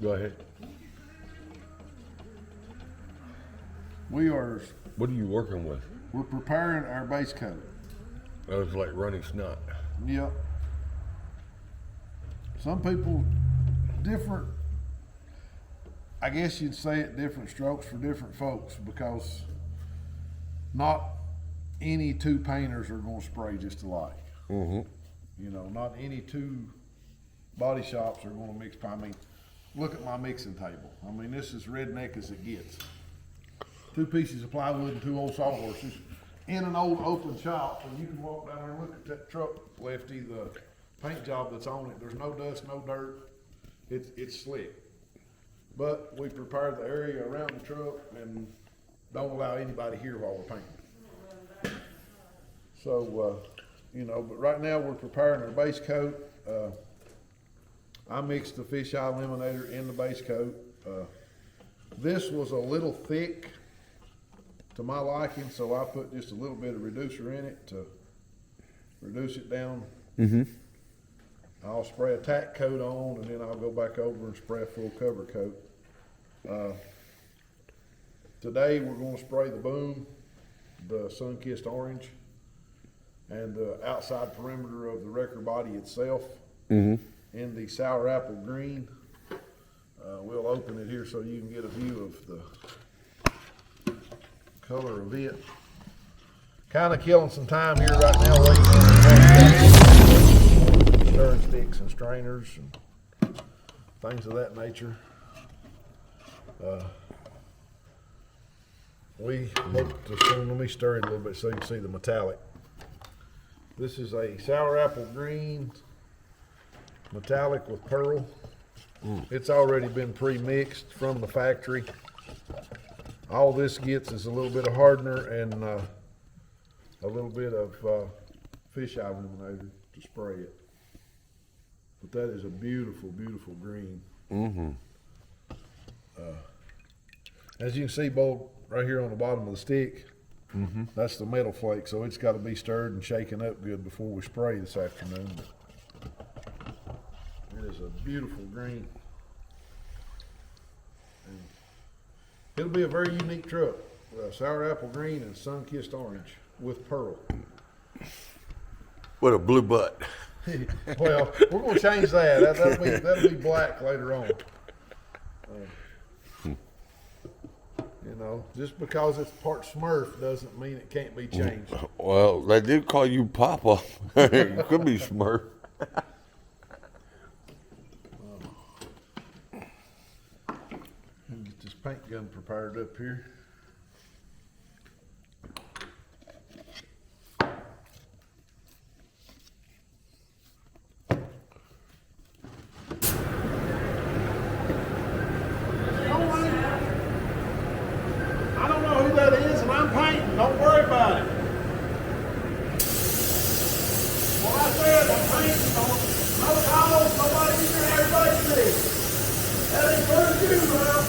Go ahead. We are, What are you working with? we're preparing our base coat. That was like running snot. Yep. Some people, different, I guess you'd say it, different strokes for different folks, because not any two painters are gonna spray just alike. Mm-hmm. You know, not any two body shops are gonna mix. I mean, look at my mixing table. I mean, this is redneck as it gets. 2 pieces of plywood and 2 old sawhorses in an old open shop, and you can walk down there and look at that truck, Lefty, the paint job that's on it. There's no dust, no dirt. It's slick. But we prepare the area around the truck and don't allow anybody here while we're painting. So, you know, but right now we're preparing our base coat. I mixed the fisheye eliminator in the base coat. This was a little thick to my liking, so I put just a little bit of reducer in it to reduce it down. Mm-hmm. I'll spray a tack coat on, and then I'll go back over and spray a full cover coat. Today we're going to spray the boom, the sun-kissed orange, and the outside perimeter of the wrecker body itself in the sour apple green. We'll open it here so you can get a view of the color of it. Kind of killing some time here right now, waiting for stirring sticks and strainers and things of that nature. We hope to soon, let me stir it a little bit so you can see the metallic. This is a sour apple green metallic with pearl. It's already been pre-mixed from the factory. All this gets is a little bit of hardener and a little bit of fisheye eliminator to spray it. But that is a beautiful, beautiful green. Mm-hmm. As you can see, Bo, right here on the bottom of the stick, that's the metal flake, so it's got to be stirred and shaken up good before we spray this afternoon. It is a beautiful green. And it'll be a very unique truck. Sour apple green and sun-kissed orange with pearl. What a blue butt. Well, we're going to change that. That'll be black later on. You know, just because it's part Smurf doesn't mean it can't be changed. Well, they did call you Papa. You could be Smurf. Get this paint gun prepared up here. I don't know who that is, and I'm painting. Don't worry about it. Well, I said I'm painting. No calls, nobody here, everybody see. That ain't for you, man.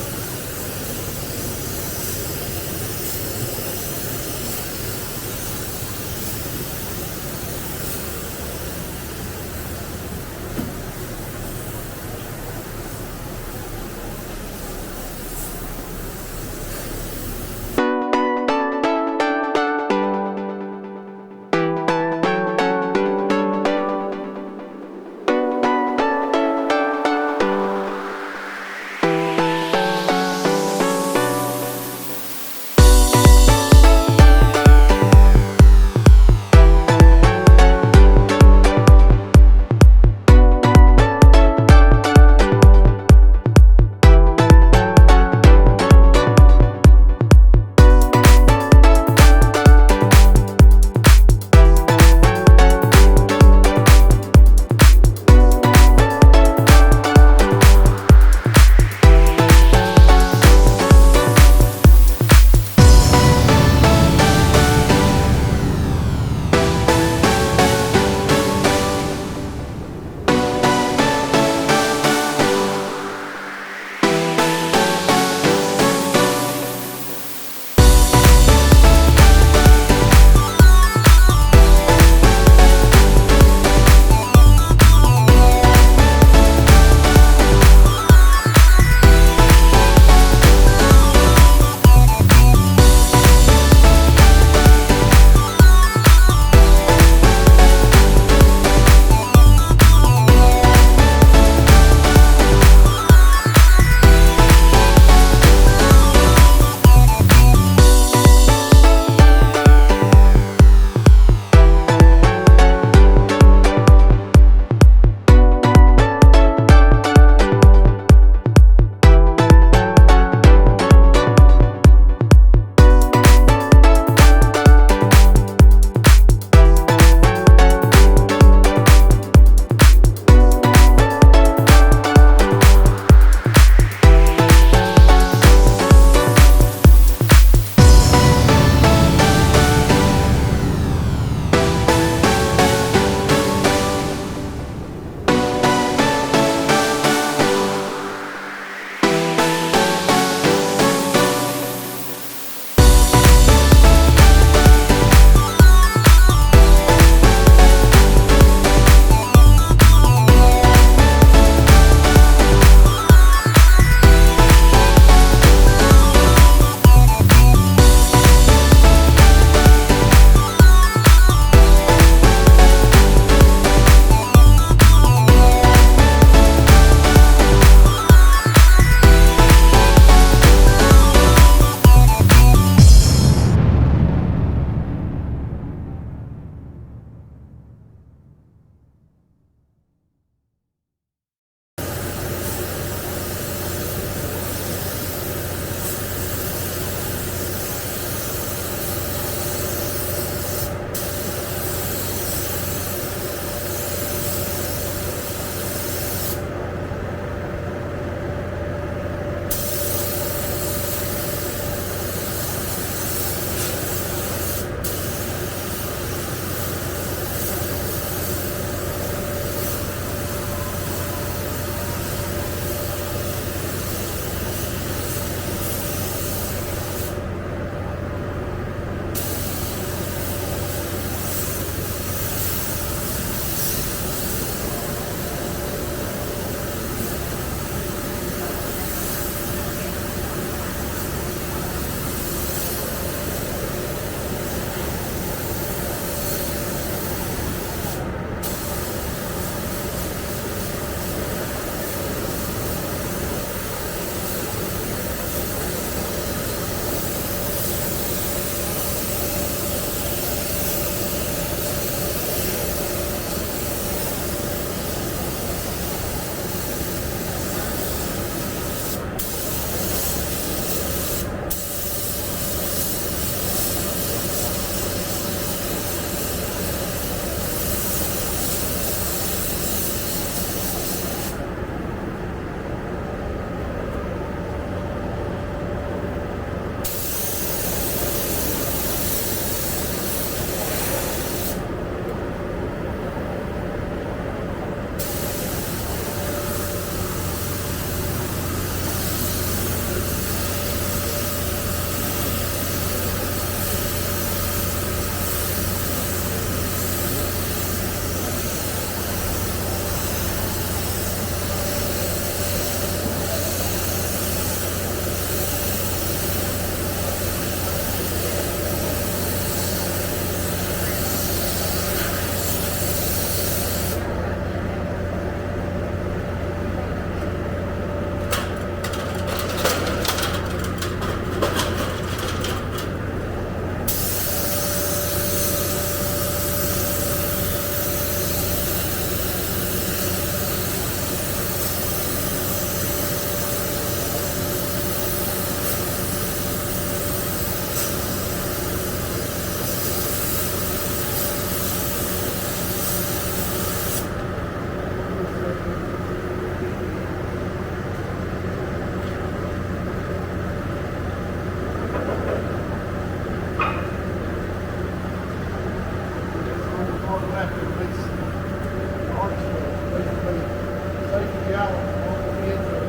gallons on the inside.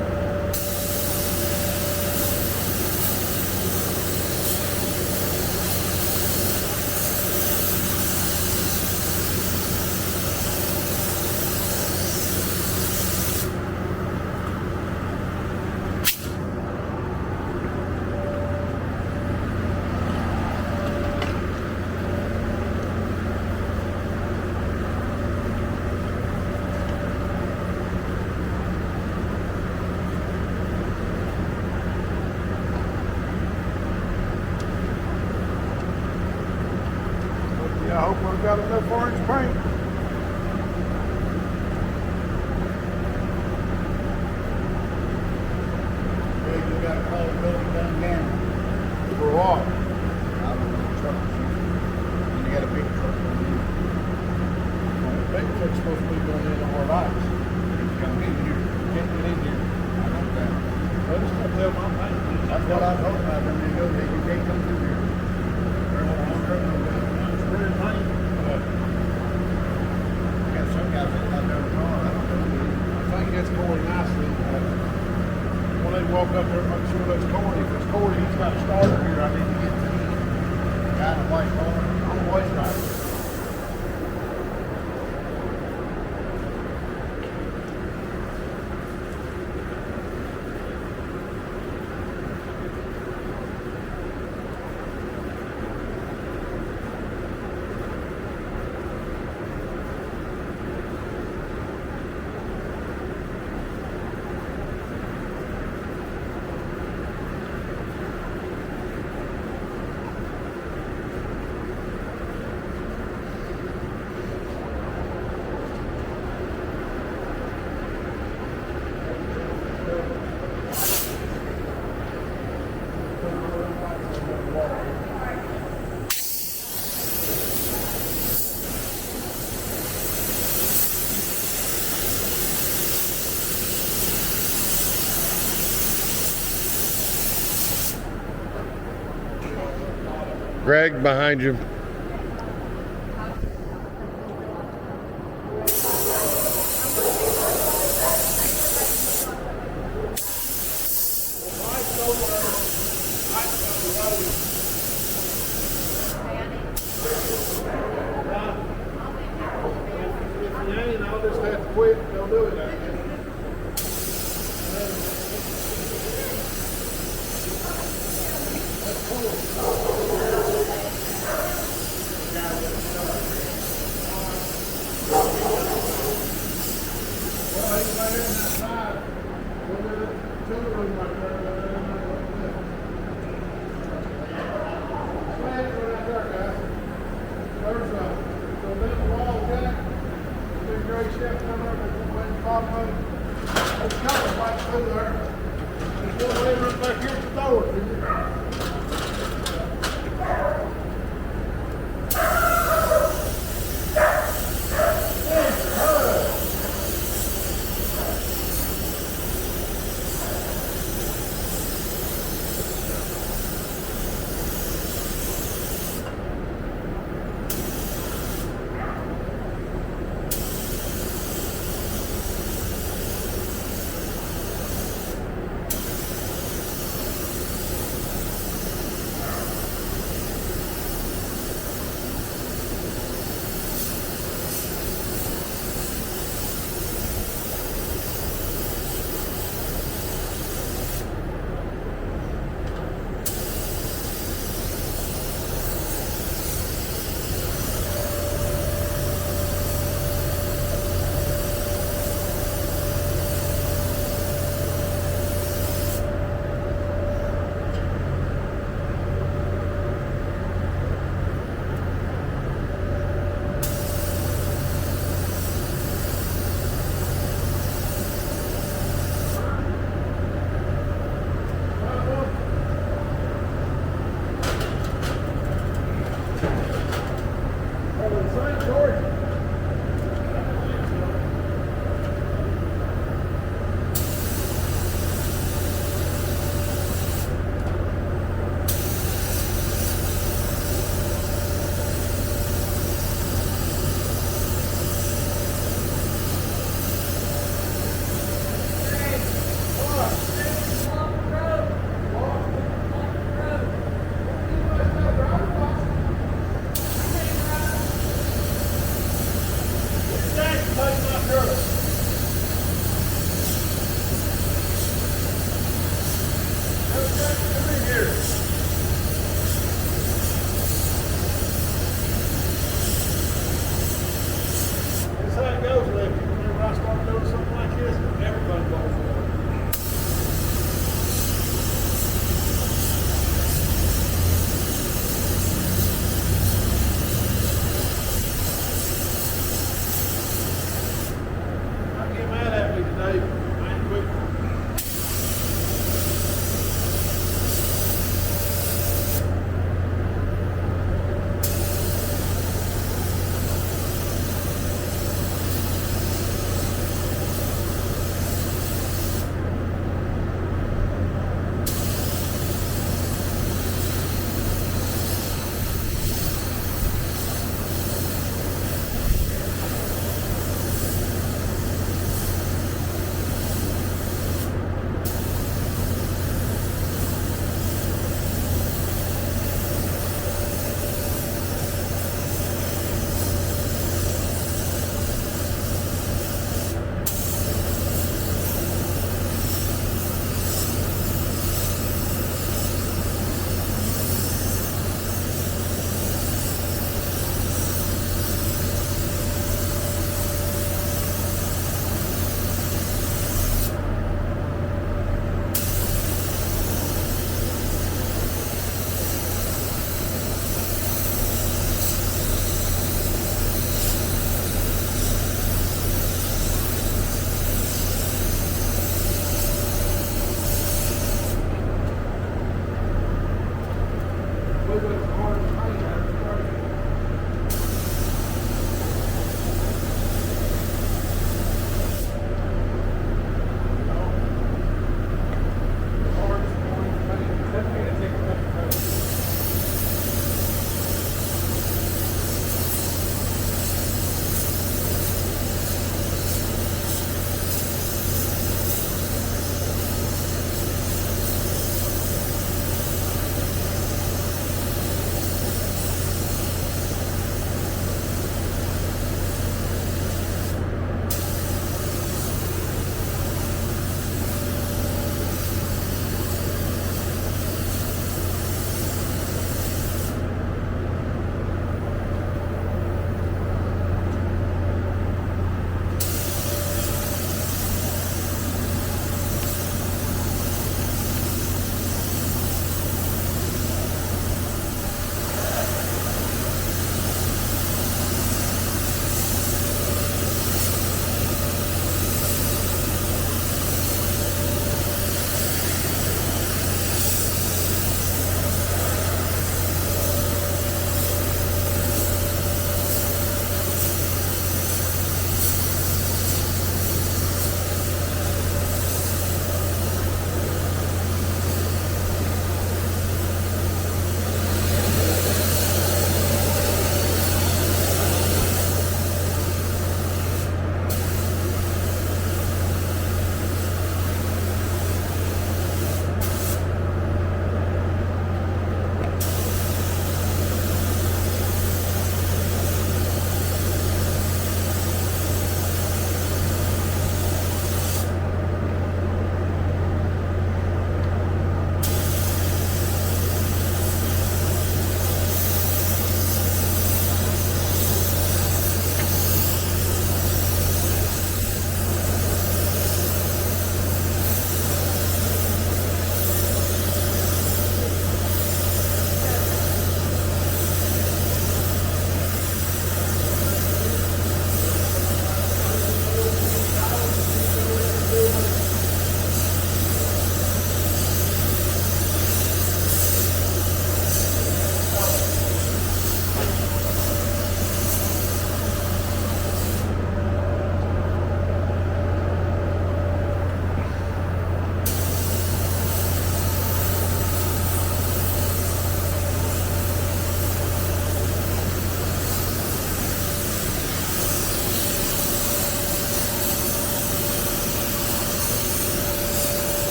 Yeah, I hope I've got enough orange paint. Yeah, you got a call the building done again. For what? I don't know, trucks. And you got a big truck going in. The big truck's supposed to be going in on our lights. It's coming in here. Can't get in here. I know that. Well, just gonna tell my paint. That's what I told them. I done they go there. You can't come through here. There's one truck no go. Red paint. I got some guys that got their car. I don't know. I think that's Corey nicely. When they walk up there, make sure that's Corey. If it's Corey, he's got a starter here. I need to get to him. Got a white car. I'm a waste driver. Greg, behind you. If you ain't, I'll just have to quit and go do it, I guess. Well, he's right there in that side. Go to the chiller room right there. Right there, guys. There's a little wall jack. Big gray chef down there. There's one way in the bottom of it. There's a couple right through there. There's one way right back here at the door.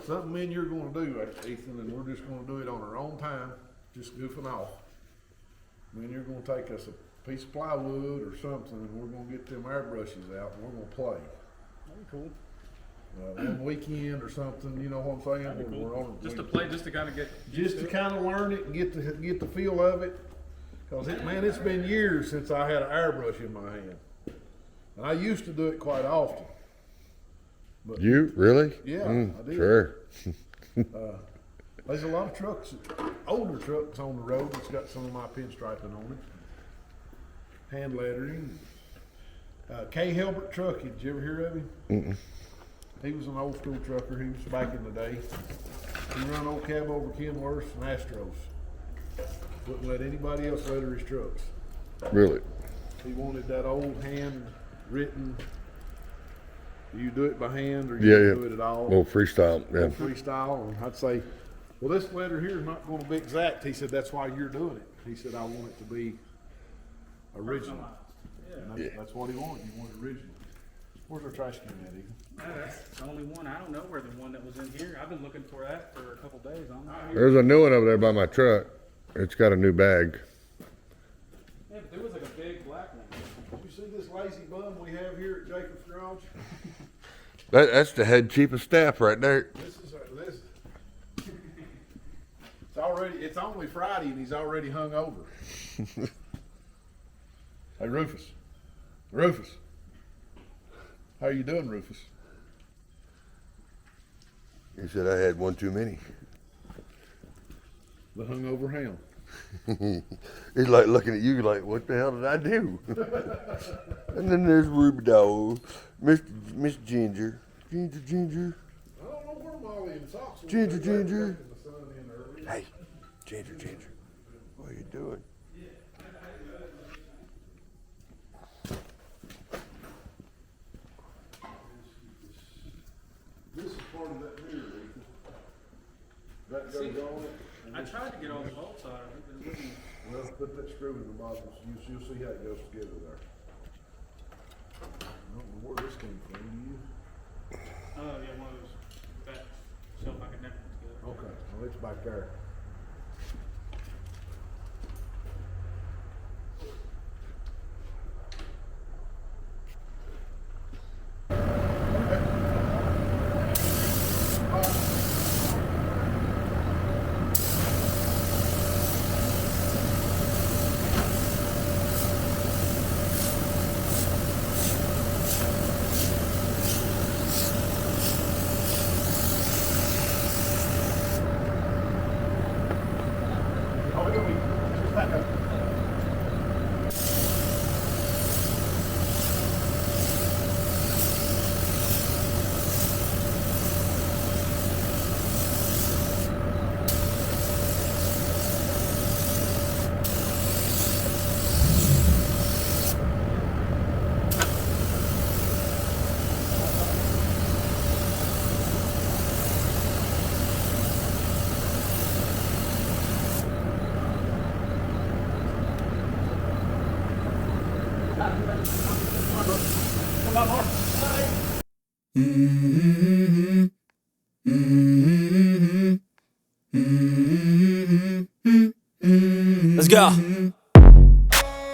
something me and you're gonna do, Ethan, and we're just gonna do it on our own time, just goofing off. Me and you're gonna take us a piece of plywood or something, and we're gonna get them airbrushes out, and we're gonna play. That'd be cool. One weekend or something, you know what I'm saying? That'd be We're cool. on Just to play, just to kind of get. just to kind of learn it and get the feel of it. Cause man, it's been years since I had an airbrush in my hand. And I used to do it quite often. But You really? Yeah, I did. Sure. There's a lot of trucks, older trucks on the road that's got some of my pinstriping on it. Hand lettering. Kay Hilbert Trucking, did you ever hear of him? Mm-mm. He was an old school trucker. He was back in the day. He run old cab over Kenworths and Astros. Wouldn't let anybody else letter his trucks. Really? He wanted that old hand written. You do it by hand or you Yeah, don't yeah. do it at all. Little freestyle. Yeah. Freestyle. And I'd say, well, this letter here is not going to be exact. He said, that's why you're doing it. He said, I want it to be original. And that's what he wanted. He wanted original. Where's our trash can at, Ethan? That's the only one. I don't know where the one that was in here. I've been looking for that for a couple days. I don't know. There's a new one over there by my truck. It's got a new bag. Yeah, but there was like a big black one. Did you see this lazy bum we have here at Jacob's Garage? That's the head chief of staff right there. This is this. It's only Friday and he's already hung over. Hey Rufus. How you doing, Rufus? He said I had one too many. The hungover hound. He's like looking at you like, what the hell did I do? And then there's Ruby Dog, Miss Ginger. Ginger. I don't know where Molly and Socks were. Ginger. They were taking the sun in early. Hey, Ginger. What are you doing? This is part of that mirror, Ethan. That goes See, on it. And I tried to get all the bolts out of it, but it wouldn't. well, put that screw in the bottom. You'll see how it goes together there. I don't know where this came from. Do you? Oh, yeah, one of those that shelf I could never put together. Okay, well, it's back there. Let's go.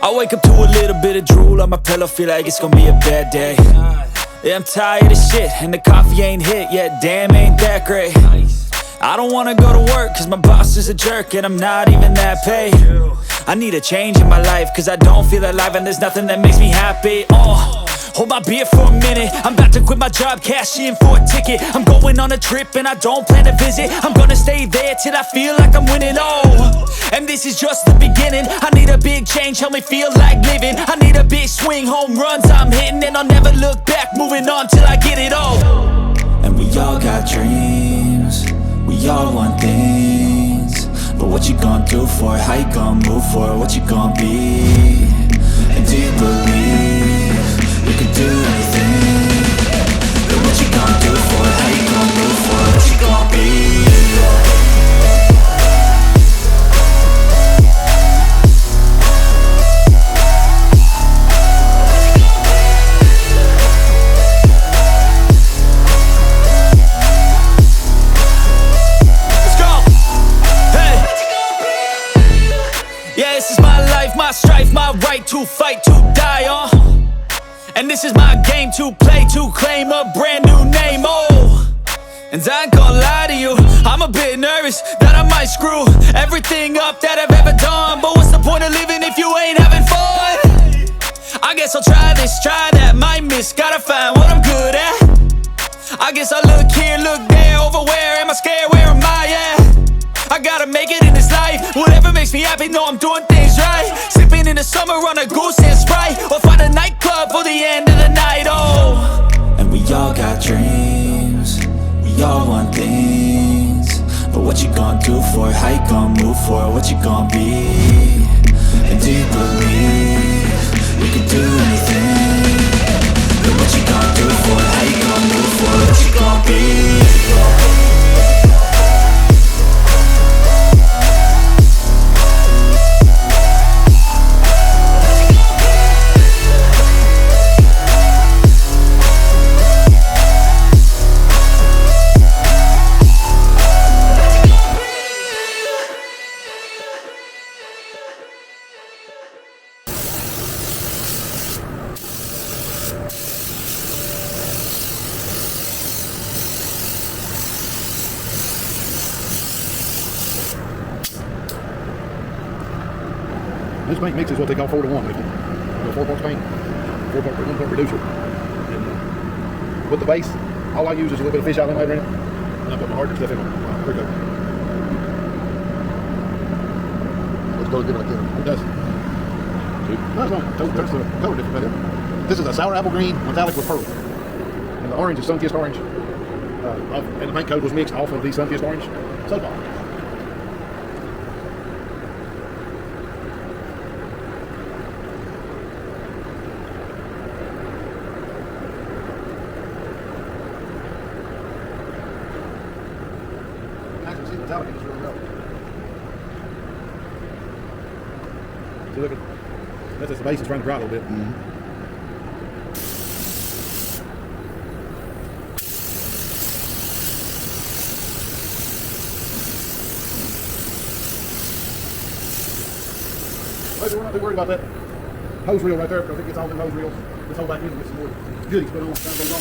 I wake up to a little bit of drool on my pillow, feel like it's gonna be a bad day. Yeah, I'm tired of shit, and the coffee ain't hit yet, damn, ain't that great. I don't wanna go to work, cause my boss is a jerk, and I'm not even that paid. I need a change in my life, cause I don't feel alive, and there's nothing that makes me happy. Hold my beer for a minute, I'm about to quit my job, cash in for a ticket. I'm going on a trip and I don't plan to visit. I'm gonna stay there till I feel like I'm winning, and this is just the beginning. I need a big change, help me feel like living. I need a big swing, home runs I'm hitting, and I'll never look back, moving on till I get it all. And we all got dreams, we all want things, but what you gonna do for it? How you gonna move for it? What you gonna be? And do you believe you can do anything? But what you gonna do for it? How you gonna move for it? What you gonna be? And I ain't gonna lie to you, I'm a bit nervous that I might screw everything up that I've ever done. But what's the point of living if you ain't having fun? I guess I'll try this, try that, might miss, gotta find what I'm good at. I guess I look here, look there, over where am I scared, where am I at? I gotta make it in this life, whatever makes me happy, know I'm doing things right. Sipping in the summer on a goose and Sprite, or find a nightclub for the end of the night, oh. And we all got dreams, we all want things, but what you gonna do for it, how you gonna move for it, what you gonna be? And do you believe you can do anything? But what you gonna do for it, how you gonna move for it, what you gonna be? This paint mix is what they call 4 to 1. You know, 4 parts paint, 4 part 1 part reducer. And with the base, all I use is a little bit of fish out later in it, and I put my harder stuff in on pre coat. Let's go get it again. It does. No, it's not. Totally different better. This is a sour apple green metallic with pearl. And the orange is sun-kissed orange. And the paint code was mixed off of the sun-kissed orange soap ball. See, look at that's the base is trying to dry a little bit. But we're not too worried about that hose reel right there because it gets all the hose reels. This whole back end gets some more goodies put on as time goes on.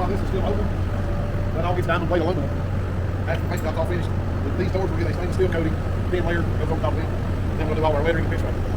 This is still open. That all gets diamond plate aluminum. After the paint job's all finished, These doors will get a stainless steel coating, thin layer goes on top of them. Then we'll do all our lettering and finish painting.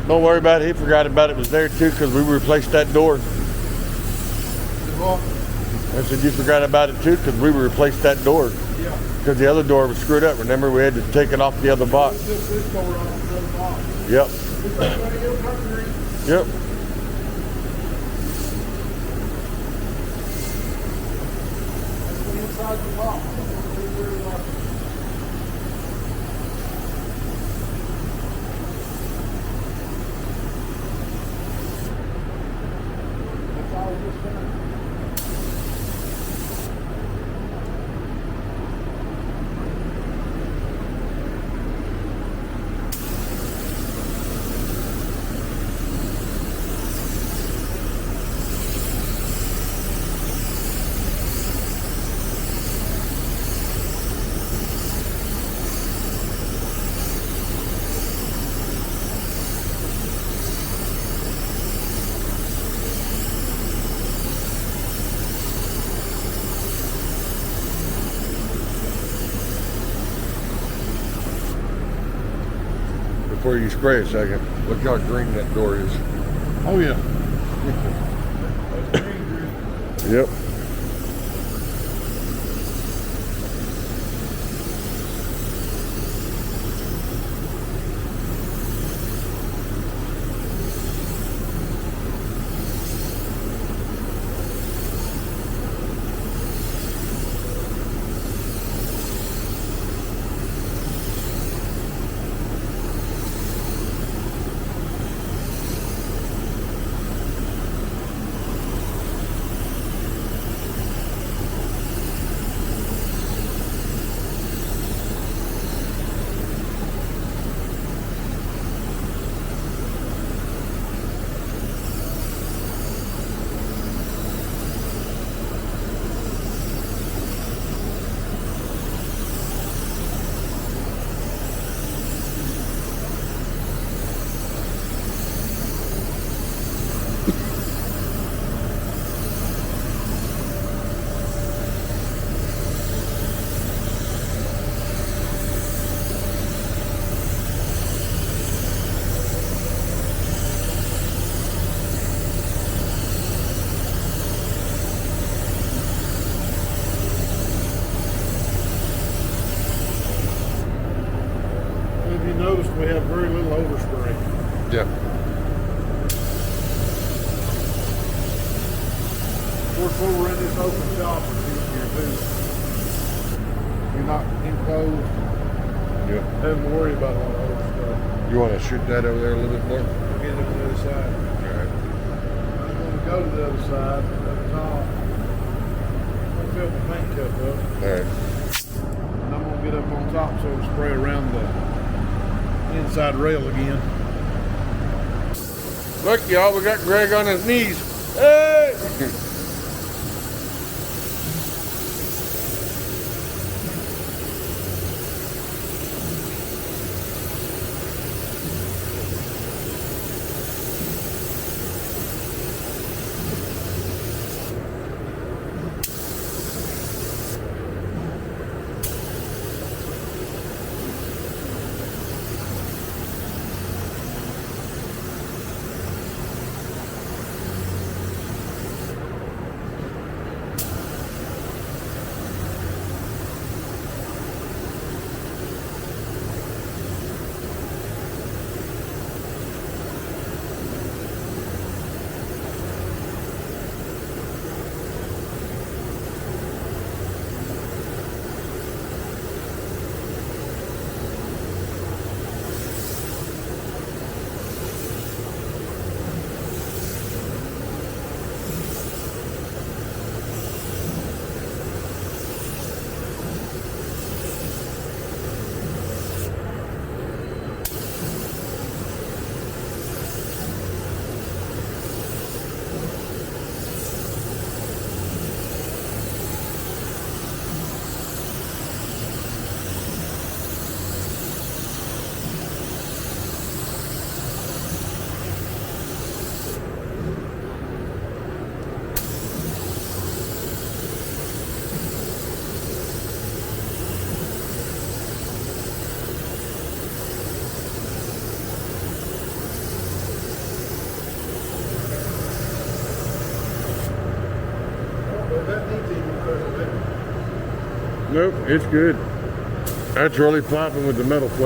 Don't worry about it. He forgot about it. It was there too because we replaced that door. I said you forgot about it too because we replaced that door. Yeah. Because the other door was screwed up. Remember, we had to take it off the other box. This door off the other box. Yep. Yep. Inside the box. That's all just done. Before you spray a second, look how green that door is. Oh yeah. Yep. spray. Yeah. Of course, when we're in this open shop, it's easier too. You're not enclosed, Yeah. having to worry about all the other stuff. You want to shoot that over there a little bit more? We'll get it on the other side. All right. I'm going to go to the other side, up top. I'm going to fill my paint cup up. All right. And I'm going to get up on top so it'll spray around the inside rail again. Look, y'all, we got Greg on his knees. Hey! Nope, it's good. That's really popping with the metal plate.